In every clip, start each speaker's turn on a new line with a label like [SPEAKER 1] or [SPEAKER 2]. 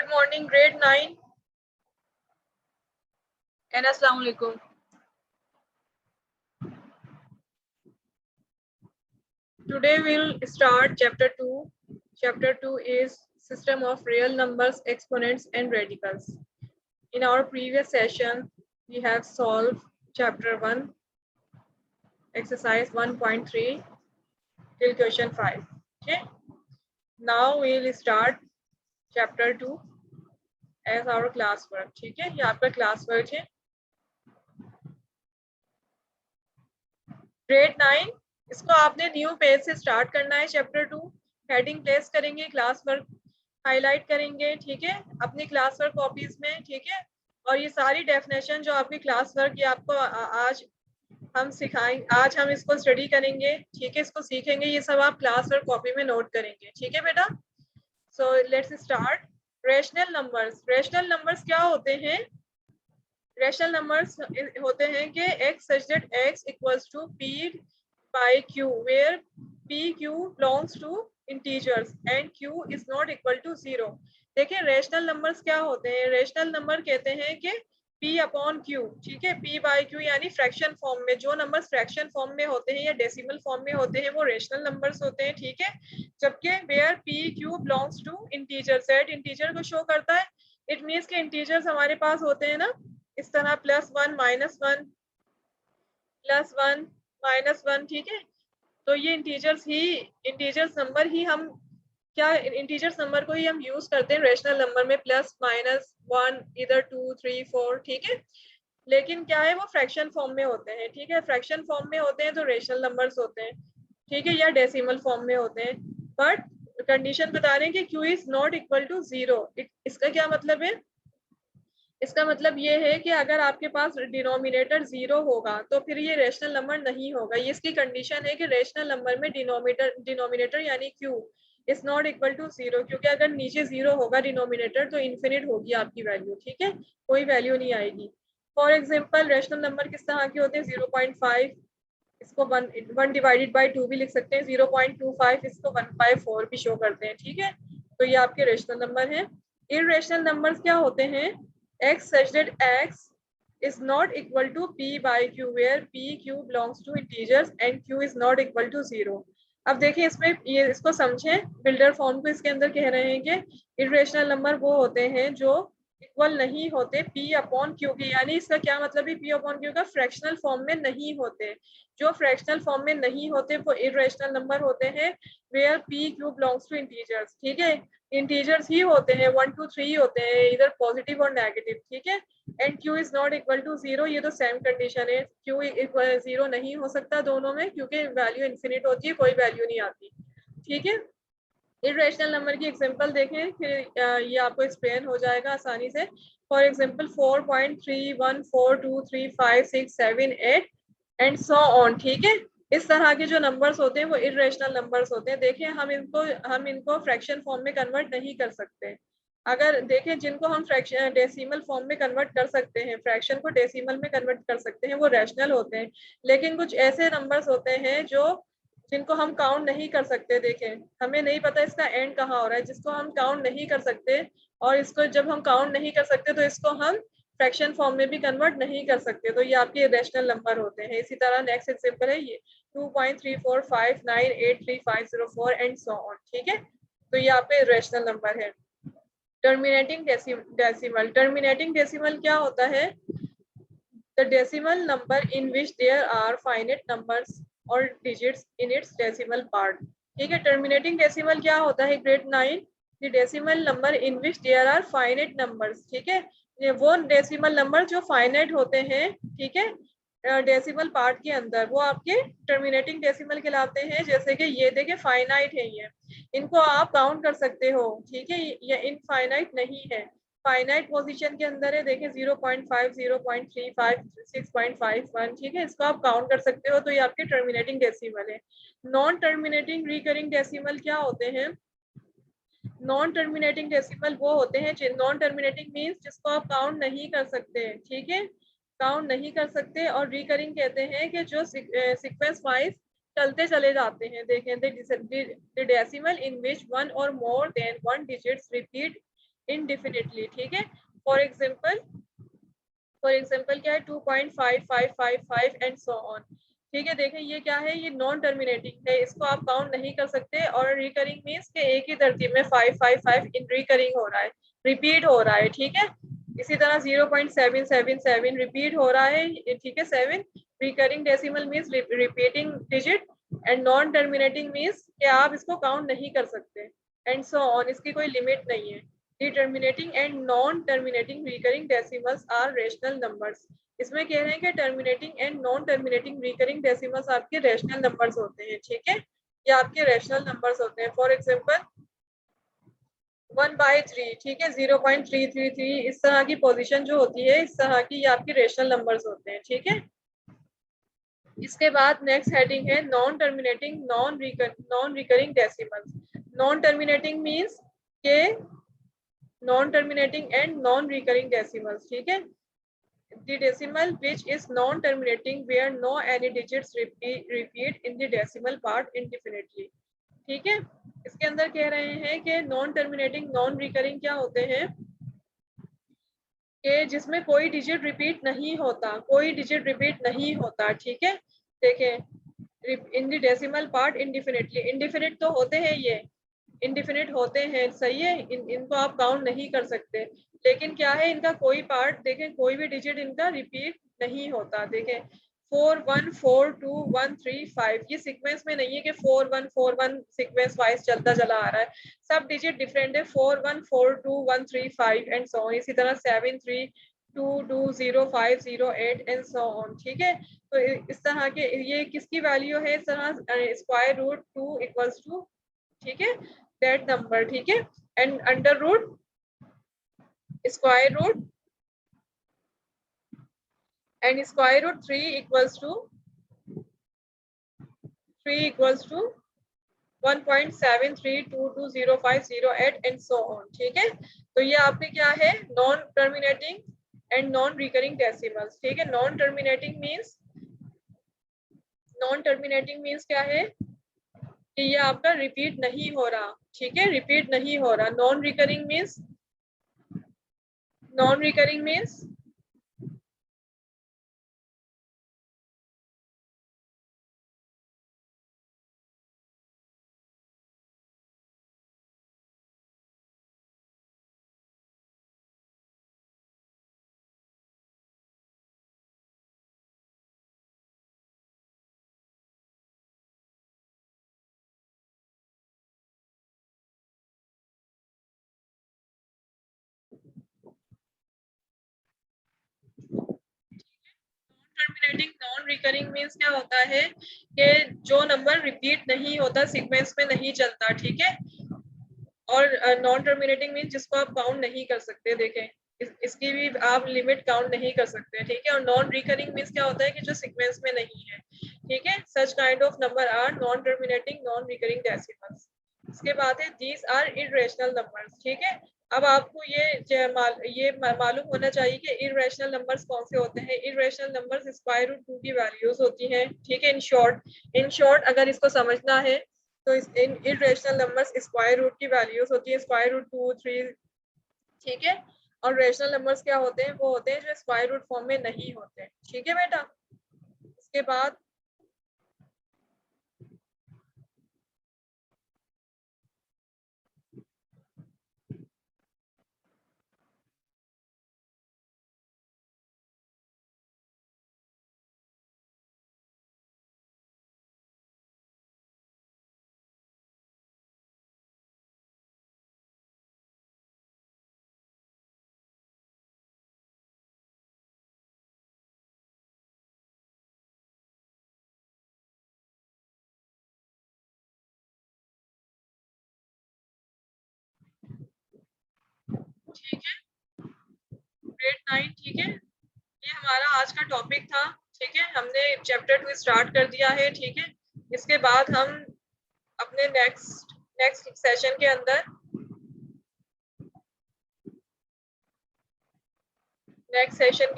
[SPEAKER 1] Good morning, grade 9 and Assalamu alaikum. Today we'll start chapter 2. Chapter 2 is system of real numbers, exponents and radicals. In our previous session, we have solved chapter 1, exercise 1.3 till question 5. Okay. Now we'll start chapter 2 as our class work. ठीक है, ये आपका class work है. Grade 9 इसको आपने new page से start करना है. चैप्टर 2 हेडिंग प्लेस करेंगे, क्लास वर्क हाईलाइट करेंगे. ठीक है, अपनी क्लास वर्क कॉपीज में. ठीक है, और ये सारी डेफिनेशन जो आपकी क्लास वर्क ये आपको आज हम सिखाएंगे, आज हम इसको स्टडी करेंगे. ठीक है, इसको सीखेंगे, ये सब आप क्लास वर्क कॉपी में नोट करेंगे. ठीक है बेटा. So let's start. Rational numbers. Rational numbers क्या होते हैं? रेशनल नंबर्स होते हैं कि x such that x equals to p by q where p q belongs to integers and q is not equal to 0. देखिए रेशनल नंबर्स क्या होते हैं? रेशनल नंबर कहते हैं कि p अपॉन q. ठीक है, p by q यानी फ्रैक्शन फॉर्म में. जो नंबर्स फ्रैक्शन फॉर्म में होते हैं या डेसिमल फॉर्म में होते हैं वो रेशनल नंबर्स होते हैं. ठीक है, जबकि where p q belongs to integers, set integer को शो करता है. इट मीन्स के इंटीजर्स हमारे पास होते हैं ना इस तरह, +1 -1 +1 -1. ठीक है, तो ये इंटीजर्स नंबर ही हम क्या इंटीजर्स नंबर को ही हम यूज करते हैं रेशनल नंबर में. +-1 इधर 2 3 4. ठीक है, लेकिन क्या है वो फ्रैक्शन फॉर्म में होते हैं. ठीक है, फ्रैक्शन फॉर्म में होते हैं तो रेशनल नंबर्स होते हैं. ठीक है, या डेसिमल फॉर्म में होते हैं. बट कंडीशन बता रहे हैं कि q is not equal to 0. इसका क्या मतलब है? इसका मतलब ये है कि अगर आपके पास डिनोमिनेटर 0 होगा तो फिर ये रेशनल नंबर नहीं होगा. ये इसकी कंडीशन है कि रेशनल नंबर में डिनोमिनेटर यानी q is not equal to 0, क्योंकि अगर नीचे 0 होगा डिनोमिनेटर तो इन्फिनिट होगी आपकी वैल्यू. ठीक है, कोई वैल्यू नहीं आएगी. फॉर एग्जाम्पल रेशनल नंबर किस तरह के होते हैं? 0.5 इसको 1 डिवाइडेड बाई 2 भी लिख सकते हैं. 0.25 इसको 1/4 भी शो करते हैं. ठीक है, तो ये आपके रेशनल नंबर है. इर्रेशनल नंबर्स क्या होते हैं? x such that x is not equal to p by q where p q belongs to integers and q is not equal to 0. अब देखिए इसमें ये इसको समझें. बिल्डर फॉर्म को इसके अंदर कह रहे हैं कि इर्रेशनल नंबर वो होते हैं जो इक्वल नहीं होते p अपॉन q के. यानी इसका क्या मतलब है? p अपॉन q का फ्रैक्शनल फॉर्म में नहीं होते. जो फ्रैक्शनल फॉर्म में नहीं होते वो इर्रेशनल नंबर होते हैं where p q belongs to integers. ठीक है, इंटीजर्स ही होते हैं, 1 2 3 होते हैं, इधर पॉजिटिव और नेगेटिव. ठीक है, and q is not equal to 0. ये तो सेम कंडीशन है. q इक्वल 0 नहीं हो सकता दोनों में, क्योंकि वैल्यू इन्फिनिट होती है, कोई वैल्यू नहीं आती. ठीक है, इर्रेशनल नंबर की एग्जांपल देखें, फिर ये आपको एक्सप्लेन हो जाएगा आसानी से. For example 4.314235678 and so on. ठीक है, इस तरह के जो नंबर्स होते हैं वो इर्रेशनल नंबर्स होते हैं. देखिए हम इनको फ्रैक्शन फॉर्म में कन्वर्ट नहीं कर सकते. अगर देखें जिनको हम फ्रैक्शन डेसिमल फॉर्म में कन्वर्ट कर सकते हैं, फ्रैक्शन को डेसिमल में कन्वर्ट कर सकते हैं, वो रैशनल होते हैं. लेकिन कुछ ऐसे नंबर्स होते हैं जिनको हम काउंट नहीं कर सकते. देखें हमें नहीं पता इसका एंड कहाँ हो रहा है, जिसको हम काउंट नहीं कर सकते, और इसको जब हम काउंट नहीं कर सकते तो इसको हम फ्रैक्शन फॉर्म में भी कन्वर्ट नहीं कर सकते. तो ये आपके रैशनल नंबर होते हैं. इसी तरह नेक्स्ट एग्जांपल है ये 2.3459833504 एंड सो ऑन. ठीक है, तो ये आपके रैशनल नंबर है. Terminating decimal. टर्मिनेटिंग डेसिमल क्या होता है? The decimal number in which there are finite numbers or digits in its decimal part. ठीक है, टर्मिनेटिंग डेसिमल क्या होता है? Grade 9 the decimal number in which there are finite numbers. ठीक है, ये वो डेसिमल नंबर जो फाइनाइट होते हैं. ठीक है, डेसिमल पार्ट के अंदर वो आपके टर्मिनेटिंग डेसिमल कहलाते हैं. जैसे कि ये देखिए फाइनाइट है, ये इनको आप काउंट कर सकते हो. ठीक है, ये इनफाइनाइट नहीं है, फाइनाइट पोजीशन के अंदर है. देखें 0.5 0.35 6.51. ठीक है, इसको आप काउंट कर सकते हो. तो ये आपके टर्मिनेटिंग डेसिमल है. नॉन टर्मिनेटिंग रिकरिंग डेसिमल क्या होते हैं? नॉन टर्मिनेटिंग डेसिमल वो होते हैं, नॉन टर्मिनेटिंग मींस जिसको आप काउंट नहीं कर सकते. ठीक है, काउंट नहीं कर सकते. और रिकरिंग कहते हैं कि जो सीक्वेंस वाइज चलते चले जाते हैं. देखें the decimal in which one or more than one digits repeat indefinitely, ठीक है। फॉर एग्जाम्पल क्या है 2.5555 एंड सो ऑन, ठीक है। देखें ये क्या है, ये नॉन टर्मिनेटिंग है, इसको आप काउंट नहीं कर सकते। और रिकरिंग मीन्स के एक ही तरतीब में 555 इन रिकरिंग हो रहा है, रिपीट हो रहा है, ठीक है। इसी तरह 0.777 रिपीट हो रहा है, ठीक है। 7 recurring decimal means repeating digit, and non terminating means कि आप इसको काउंट नहीं कर सकते, एंड सो ऑन, इसकी कोई लिमिट नहीं है। The terminating and non-terminating recurring decimals are rational numbers. इसमें कह रहे हैं कि terminating and non-terminating recurring decimals आपके rational numbers होते हैं, ठीक है, ये आपके rational numbers होते हैं। For example 1/3, ठीक है, 0.333, इस तरह की पोजीशन जो होती है, इस तरह की ये आपकी rational numbers होते हैं, ठीक है। इसके बाद नेक्स्ट हेडिंग है non terminating non recurring decimals. Non terminating means के non terminating and non recurring decimals, ठीक है। The decimal which is non-terminating where no any digits repeat in the decimal part indefinitely, ठीक है। इसके अंदर कह रहे हैं कि नॉन टर्मिनेटिंग नॉन रिकरिंग क्या होते हैं कि जिसमें कोई डिजिट रिपीट नहीं होता, कोई डिजिट रिपीट नहीं होता, ठीक है। देखें in the decimal part indefinitely, indefinite तो होते हैं ये, इंडिफिनिट होते हैं, सही है। इनको आप काउंट नहीं कर सकते, लेकिन क्या है इनका कोई पार्ट, देखें कोई भी डिजिट इनका रिपीट नहीं होता। देखें 4 1 4 2 1 3 5, ये सीक्वेंस में नहीं है कि 4 1 4 1 सीक्वेंस वाइज चलता चला आ रहा है, सब डिजिट डिफरेंट है, 4 1 4 2 1 3 5 एंड सो ऑन। इसी तरह 7 3 2 2 0 5 0 8 एंड सो ऑन, ठीक है। तो इस तरह के ये किसकी वैल्यू है, इस तरह स्क्वायर रूट 2 इक्वल्स टू, ठीक है, दैट नंबर, ठीक है। And under root square root and square root 3 equals to 1.73220508 and so on, ठीक है। तो ये आपके क्या है, non terminating and non recurring decimals, ठीक है। नॉन टर्मिनेटिंग मीन्स क्या है कि ये आपका रिपीट नहीं हो रहा, ठीक है, रिपीट नहीं हो रहा। Non recurring means terminating non recurring means क्या होता है कि जो नंबर रिपीट नहीं होता, सीक्वेंस में नहीं चलता, ठीक है। और नॉन टर्मिनेटिंग मीन्स जिसको आप काउंट नहीं कर सकते, देखें इसकी भी आप लिमिट काउंट नहीं कर सकते, ठीक है। और नॉन रिकरिंग मीन्स क्या होता है कि जो सीक्वेंस में नहीं है, ठीक है। Such kind of number are non terminating non recurring decimals. इसके बाद है दीज आर इररेशनल नंबर्स, ठीक है। अब आपको ये मालूम होना चाहिए कि इररेशनल नंबर्स कौन से होते हैं। इररेशनल नंबर्स स्क्वायर रूट 2 की वैल्यूज होती हैं, ठीक है। इन शॉर्ट अगर इसको समझना है तो इन इररेशनल नंबर्स स्क्वायर रूट की वैल्यूज होती है, स्क्वायर रूट 2 3, ठीक है। और रेशनल नंबर्स क्या होते हैं, वो होते हैं जो स्क्वायर रूट फॉर्म में नहीं होते, ठीक है बेटा। इसके बाद ठीक है, ग्रेड 9, ठीक है। ये हमारा आज का टॉपिक था, ठीक है। हमने चैप्टर 2 स्टार्ट कर दिया है, ठीक है। इसके बाद हम अपने नेक्स्ट सेशन के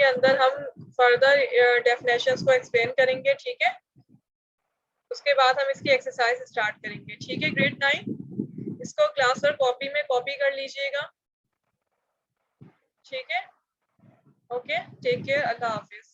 [SPEAKER 1] अंदर हम फर्दर डेफिनेशंस को एक्सप्लेन करेंगे, ठीक है। उसके बाद हम इसकी एक्सरसाइज स्टार्ट करेंगे, ठीक है। ग्रेड 9 इसको क्लास पर कॉपी में कॉपी कर लीजिएगा। ठीक है, ओके, टेक केयर, अल्लाह हाफिज।